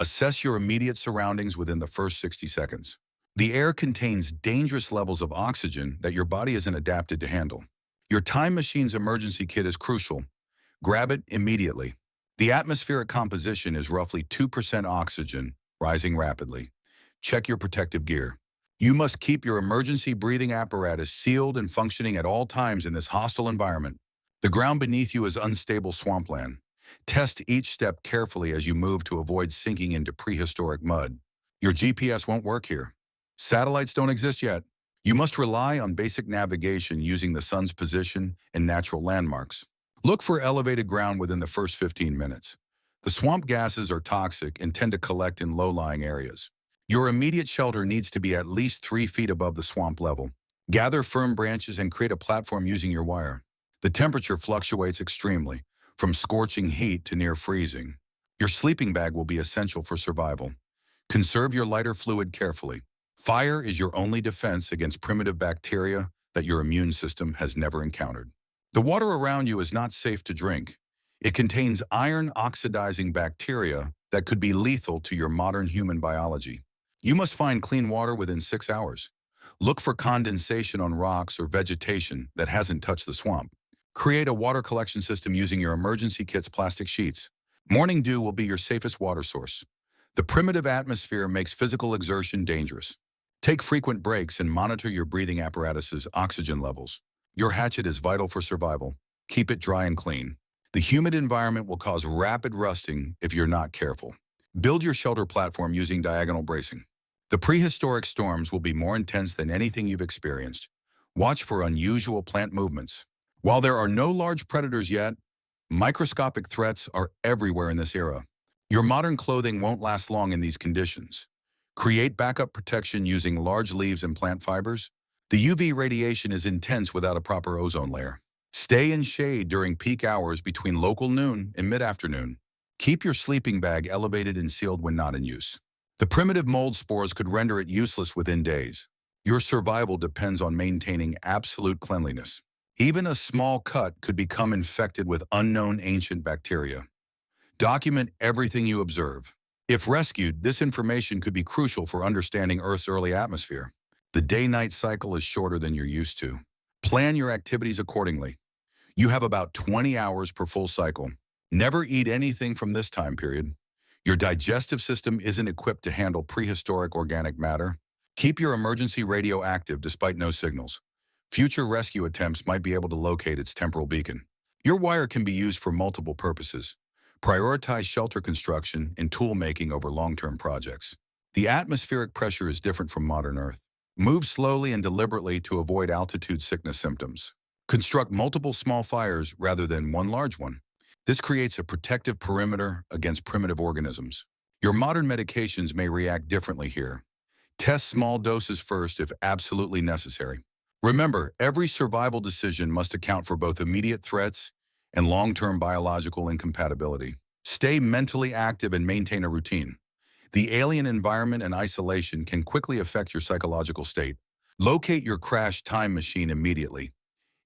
Assess your immediate surroundings within the first 60 seconds. The air contains dangerous levels of oxygen that your body isn't adapted to handle. Your time machine's emergency kit is crucial. Grab it immediately. The atmospheric composition is roughly 2% oxygen, rising rapidly. Check your protective gear. You must keep your emergency breathing apparatus sealed and functioning at all times in this hostile environment. The ground beneath you is unstable swampland. Test each step carefully as you move to avoid sinking into prehistoric mud. Your GPS won't work here. Satellites don't exist yet. You must rely on basic navigation using the sun's position and natural landmarks. Look for elevated ground within the first 15 minutes. The swamp gases are toxic and tend to collect in low-lying areas. Your immediate shelter needs to be at least 3 feet above the swamp level. Gather firm branches and create a platform using your wire. The temperature fluctuates extremely, from scorching heat to near freezing. Your sleeping bag will be essential for survival. Conserve your lighter fluid carefully. Fire is your only defense against primitive bacteria that your immune system has never encountered. The water around you is not safe to drink. It contains iron-oxidizing bacteria that could be lethal to your modern human biology. You must find clean water within 6 hours. Look for condensation on rocks or vegetation that hasn't touched the swamp. Create a water collection system using your emergency kit's plastic sheets. Morning dew will be your safest water source. The primitive atmosphere makes physical exertion dangerous. Take frequent breaks and monitor your breathing apparatus's oxygen levels. Your hatchet is vital for survival. Keep it dry and clean. The humid environment will cause rapid rusting if you're not careful. Build your shelter platform using diagonal bracing. The prehistoric storms will be more intense than anything you've experienced. Watch for unusual plant movements. While there are no large predators yet, microscopic threats are everywhere in this era. Your modern clothing won't last long in these conditions. Create backup protection using large leaves and plant fibers. The UV radiation is intense without a proper ozone layer. Stay in shade during peak hours between local noon and mid-afternoon. Keep your sleeping bag elevated and sealed when not in use. The primitive mold spores could render it useless within days. Your survival depends on maintaining absolute cleanliness. Even a small cut could become infected with unknown ancient bacteria. Document everything you observe. If rescued, this information could be crucial for understanding Earth's early atmosphere. The day-night cycle is shorter than you're used to. Plan your activities accordingly. You have about 20 hours per full cycle. Never eat anything from this time period. Your digestive system isn't equipped to handle prehistoric organic matter. Keep your emergency radio active despite no signals. Future rescue attempts might be able to locate its temporal beacon. Your wire can be used for multiple purposes. Prioritize shelter construction and tool making over long-term projects. The atmospheric pressure is different from modern Earth. Move slowly and deliberately to avoid altitude sickness symptoms. Construct multiple small fires rather than one large one. This creates a protective perimeter against primitive organisms. Your modern medications may react differently here. Test small doses first if absolutely necessary. Remember, every survival decision must account for both immediate threats and long-term biological incompatibility. Stay mentally active and maintain a routine. The alien environment and isolation can quickly affect your psychological state. Locate your crashed time machine immediately.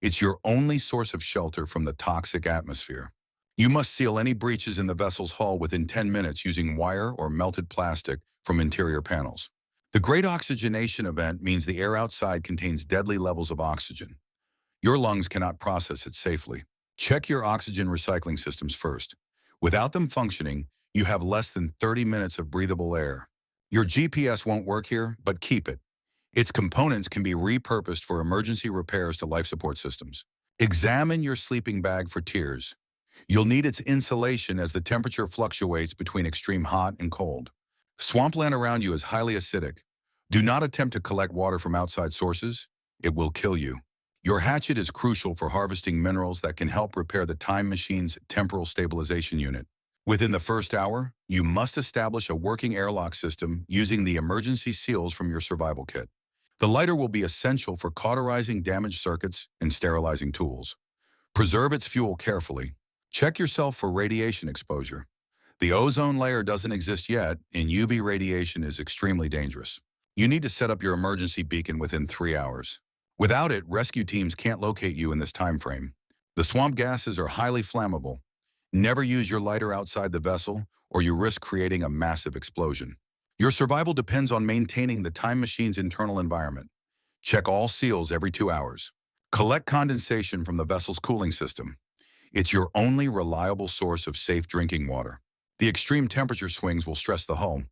It's your only source of shelter from the toxic atmosphere. You must seal any breaches in the vessel's hull within 10 minutes using wire or melted plastic from interior panels. The great oxygenation event means the air outside contains deadly levels of oxygen. Your lungs cannot process it safely. Check your oxygen recycling systems first. Without them functioning, you have less than 30 minutes of breathable air. Your GPS won't work here, but keep it. Its components can be repurposed for emergency repairs to life support systems. Examine your sleeping bag for tears. You'll need its insulation as the temperature fluctuates between extreme hot and cold. Swampland around you is highly acidic. Do not attempt to collect water from outside sources. It will kill you. Your hatchet is crucial for harvesting minerals that can help repair the time machine's temporal stabilization unit. Within the first hour, you must establish a working airlock system using the emergency seals from your survival kit. The lighter will be essential for cauterizing damaged circuits and sterilizing tools. Preserve its fuel carefully. Check yourself for radiation exposure. The ozone layer doesn't exist yet, and UV radiation is extremely dangerous. You need to set up your emergency beacon within 3 hours. Without it, rescue teams can't locate you in this time frame. The swamp gases are highly flammable. Never use your lighter outside the vessel, or you risk creating a massive explosion. Your survival depends on maintaining the time machine's internal environment. Check all seals every 2 hours. Collect condensation from the vessel's cooling system. It's your only reliable source of safe drinking water. The extreme temperature swings will stress the hull.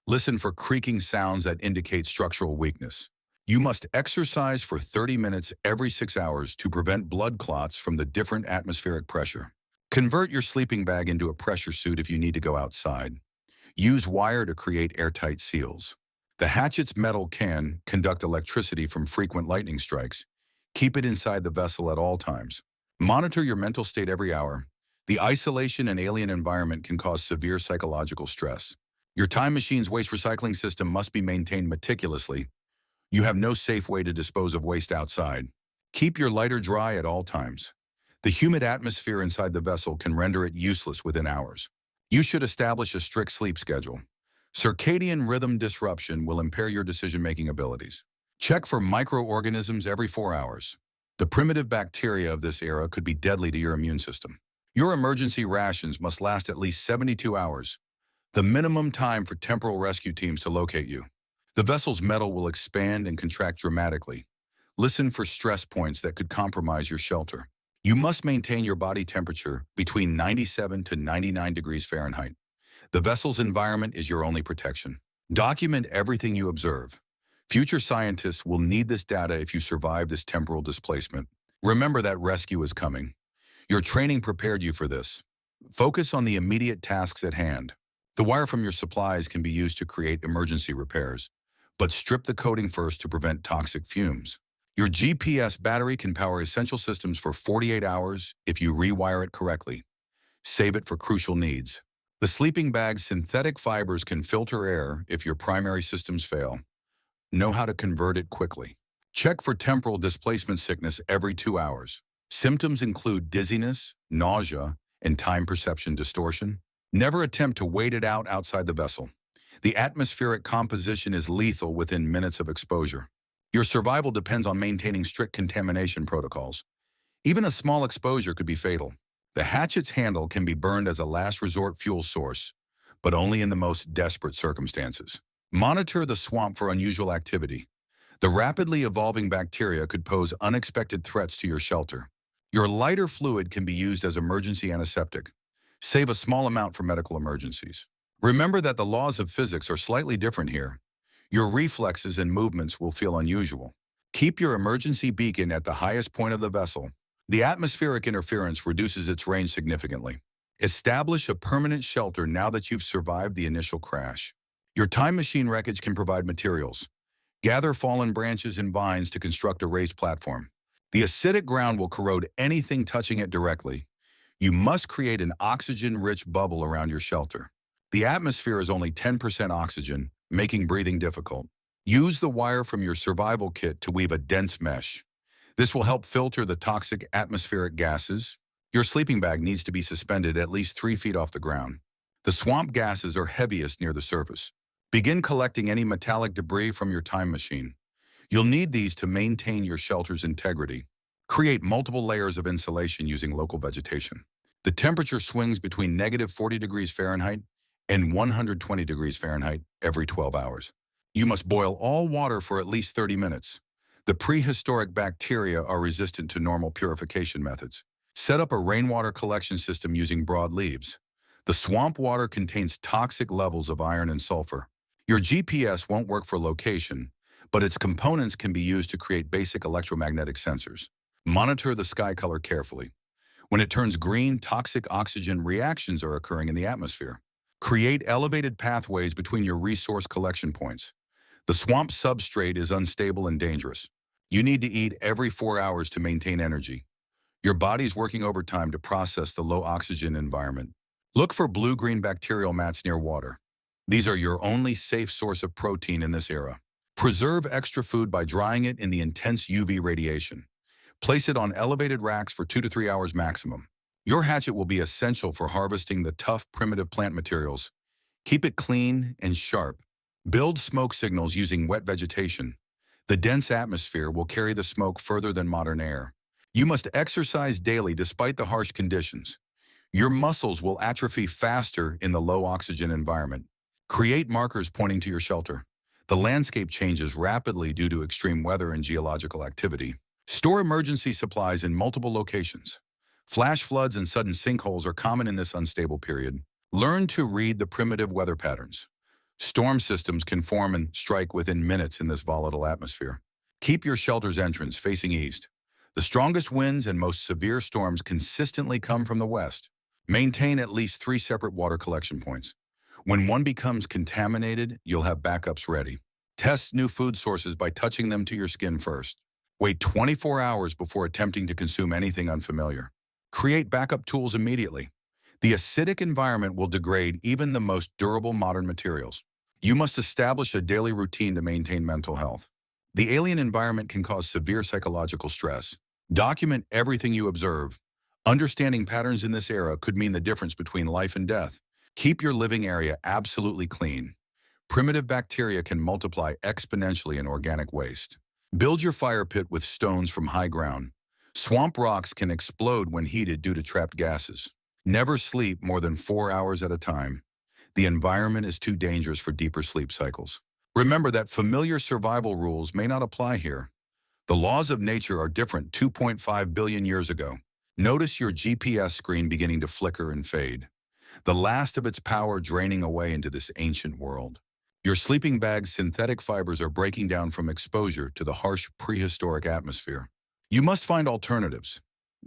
Listen for creaking sounds that indicate structural weakness. You must exercise for 30 minutes every 6 hours to prevent blood clots from the different atmospheric pressure. Convert your sleeping bag into a pressure suit if you need to go outside. Use wire to create airtight seals. The hatchet's metal can conduct electricity from frequent lightning strikes. Keep it inside the vessel at all times. Monitor your mental state every hour. The isolation and alien environment can cause severe psychological stress. Your time machine's waste recycling system must be maintained meticulously. You have no safe way to dispose of waste outside. Keep your lighter dry at all times. The humid atmosphere inside the vessel can render it useless within hours. You should establish a strict sleep schedule. Circadian rhythm disruption will impair your decision-making abilities. Check for microorganisms every 4 hours. The primitive bacteria of this era could be deadly to your immune system. Your emergency rations must last at least 72 hours, the minimum time for temporal rescue teams to locate you. The vessel's metal will expand and contract dramatically. Listen for stress points that could compromise your shelter. You must maintain your body temperature between 97 to 99 degrees Fahrenheit. The vessel's environment is your only protection. Document everything you observe. Future scientists will need this data if you survive this temporal displacement. Remember that rescue is coming. Your training prepared you for this. Focus on the immediate tasks at hand. The wire from your supplies can be used to create emergency repairs, but strip the coating first to prevent toxic fumes. Your GPS battery can power essential systems for 48 hours if you rewire it correctly. Save it for crucial needs. The sleeping bag's synthetic fibers can filter air if your primary systems fail. Know how to convert it quickly. Check for temporal displacement sickness every 2 hours. Symptoms include dizziness, nausea, and time perception distortion. Never attempt to wait it out outside the vessel. The atmospheric composition is lethal within minutes of exposure. Your survival depends on maintaining strict contamination protocols. Even a small exposure could be fatal. The hatchet's handle can be burned as a last resort fuel source, but only in the most desperate circumstances. Monitor the swamp for unusual activity. The rapidly evolving bacteria could pose unexpected threats to your shelter. Your lighter fluid can be used as emergency antiseptic. Save a small amount for medical emergencies. Remember that the laws of physics are slightly different here. Your reflexes and movements will feel unusual. Keep your emergency beacon at the highest point of the vessel. The atmospheric interference reduces its range significantly. Establish a permanent shelter now that you've survived the initial crash. Your time machine wreckage can provide materials. Gather fallen branches and vines to construct a raised platform. The acidic ground will corrode anything touching it directly. You must create an oxygen-rich bubble around your shelter. The atmosphere is only 10% oxygen, making breathing difficult. Use the wire from your survival kit to weave a dense mesh. This will help filter the toxic atmospheric gases. Your sleeping bag needs to be suspended at least 3 feet off the ground. The swamp gases are heaviest near the surface. Begin collecting any metallic debris from your time machine. You'll need these to maintain your shelter's integrity. Create multiple layers of insulation using local vegetation. The temperature swings between -40 degrees Fahrenheit and 120 degrees Fahrenheit every 12 hours. You must boil all water for at least 30 minutes. The prehistoric bacteria are resistant to normal purification methods. Set up a rainwater collection system using broad leaves. The swamp water contains toxic levels of iron and sulfur. Your GPS won't work for location, but its components can be used to create basic electromagnetic sensors. Monitor the sky color carefully. When it turns green, toxic oxygen reactions are occurring in the atmosphere. Create elevated pathways between your resource collection points. The swamp substrate is unstable and dangerous. You need to eat every 4 hours to maintain energy. Your body's working overtime to process the low oxygen environment. Look for blue-green bacterial mats near water. These are your only safe source of protein in this era. Preserve extra food by drying it in the intense UV radiation. Place it on elevated racks for 2 to 3 hours maximum. Your hatchet will be essential for harvesting the tough, primitive plant materials. Keep it clean and sharp. Build smoke signals using wet vegetation. The dense atmosphere will carry the smoke further than modern air. You must exercise daily despite the harsh conditions. Your muscles will atrophy faster in the low oxygen environment. Create markers pointing to your shelter. The landscape changes rapidly due to extreme weather and geological activity. Store emergency supplies in multiple locations. Flash floods and sudden sinkholes are common in this unstable period. Learn to read the primitive weather patterns. Storm systems can form and strike within minutes in this volatile atmosphere. Keep your shelter's entrance facing east. The strongest winds and most severe storms consistently come from the west. Maintain at least 3 separate water collection points. When one becomes contaminated, you'll have backups ready. Test new food sources by touching them to your skin first. Wait 24 hours before attempting to consume anything unfamiliar. Create backup tools immediately. The acidic environment will degrade even the most durable modern materials. You must establish a daily routine to maintain mental health. The alien environment can cause severe psychological stress. Document everything you observe. Understanding patterns in this era could mean the difference between life and death. Keep your living area absolutely clean. Primitive bacteria can multiply exponentially in organic waste. Build your fire pit with stones from high ground. Swamp rocks can explode when heated due to trapped gases. Never sleep more than 4 hours at a time. The environment is too dangerous for deeper sleep cycles. Remember that familiar survival rules may not apply here. The laws of nature are different 2.5 billion years ago. Notice your GPS screen beginning to flicker and fade, the last of its power draining away into this ancient world. Your sleeping bag's synthetic fibers are breaking down from exposure to the harsh prehistoric atmosphere. You must find alternatives.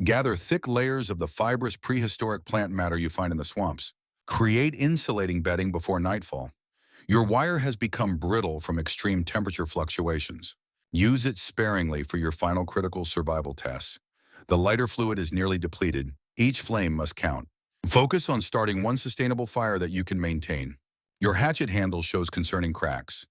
Gather thick layers of the fibrous prehistoric plant matter you find in the swamps. Create insulating bedding before nightfall. Your wire has become brittle from extreme temperature fluctuations. Use it sparingly for your final critical survival tests. The lighter fluid is nearly depleted. Each flame must count. Focus on starting one sustainable fire that you can maintain. Your hatchet handle shows concerning cracks.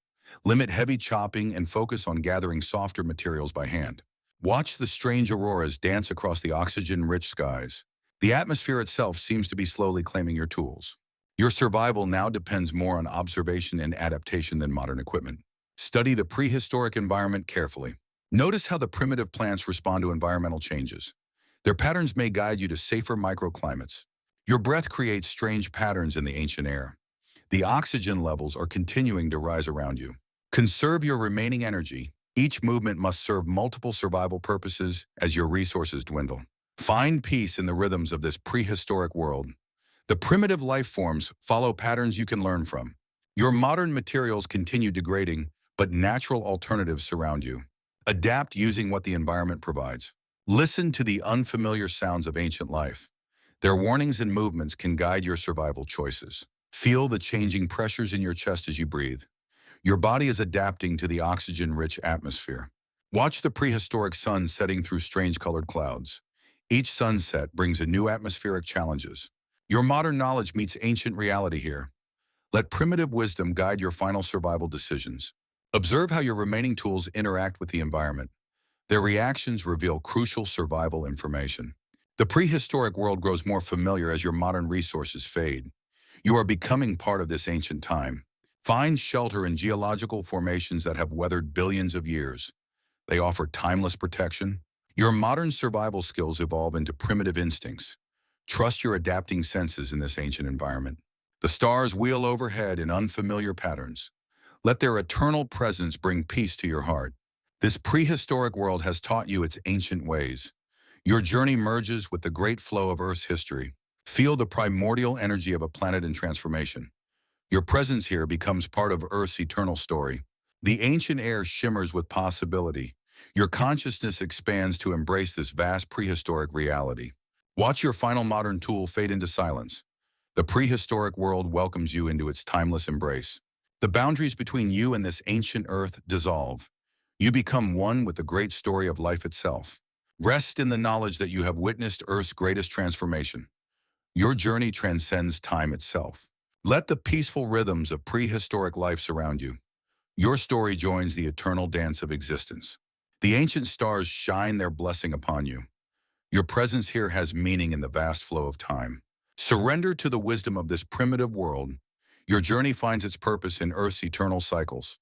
Limit heavy chopping and focus on gathering softer materials by hand. Watch the strange auroras dance across the oxygen-rich skies. The atmosphere itself seems to be slowly claiming your tools. Your survival now depends more on observation and adaptation than modern equipment. Study the prehistoric environment carefully. Notice how the primitive plants respond to environmental changes. Their patterns may guide you to safer microclimates. Your breath creates strange patterns in the ancient air. The oxygen levels are continuing to rise around you. Conserve your remaining energy. Each movement must serve multiple survival purposes as your resources dwindle. Find peace in the rhythms of this prehistoric world. The primitive life forms follow patterns you can learn from. Your modern materials continue degrading, but natural alternatives surround you. Adapt using what the environment provides. Listen to the unfamiliar sounds of ancient life. Their warnings and movements can guide your survival choices. Feel the changing pressures in your chest as you breathe. Your body is adapting to the oxygen-rich atmosphere. Watch the prehistoric sun setting through strange-colored clouds. Each sunset brings a new atmospheric challenges. Your modern knowledge meets ancient reality here. Let primitive wisdom guide your final survival decisions. Observe how your remaining tools interact with the environment. Their reactions reveal crucial survival information. The prehistoric world grows more familiar as your modern resources fade. You are becoming part of this ancient time. Find shelter in geological formations that have weathered billions of years. They offer timeless protection. Your modern survival skills evolve into primitive instincts. Trust your adapting senses in this ancient environment. The stars wheel overhead in unfamiliar patterns. Let their eternal presence bring peace to your heart. This prehistoric world has taught you its ancient ways. Your journey merges with the great flow of Earth's history. Feel the primordial energy of a planet in transformation. Your presence here becomes part of Earth's eternal story. The ancient air shimmers with possibility. Your consciousness expands to embrace this vast prehistoric reality. Watch your final modern tool fade into silence. The prehistoric world welcomes you into its timeless embrace. The boundaries between you and this ancient Earth dissolve. You become one with the great story of life itself. Rest in the knowledge that you have witnessed Earth's greatest transformation. Your journey transcends time itself. Let the peaceful rhythms of prehistoric life surround you. Your story joins the eternal dance of existence. The ancient stars shine their blessing upon you. Your presence here has meaning in the vast flow of time. Surrender to the wisdom of this primitive world. Your journey finds its purpose in Earth's eternal cycles.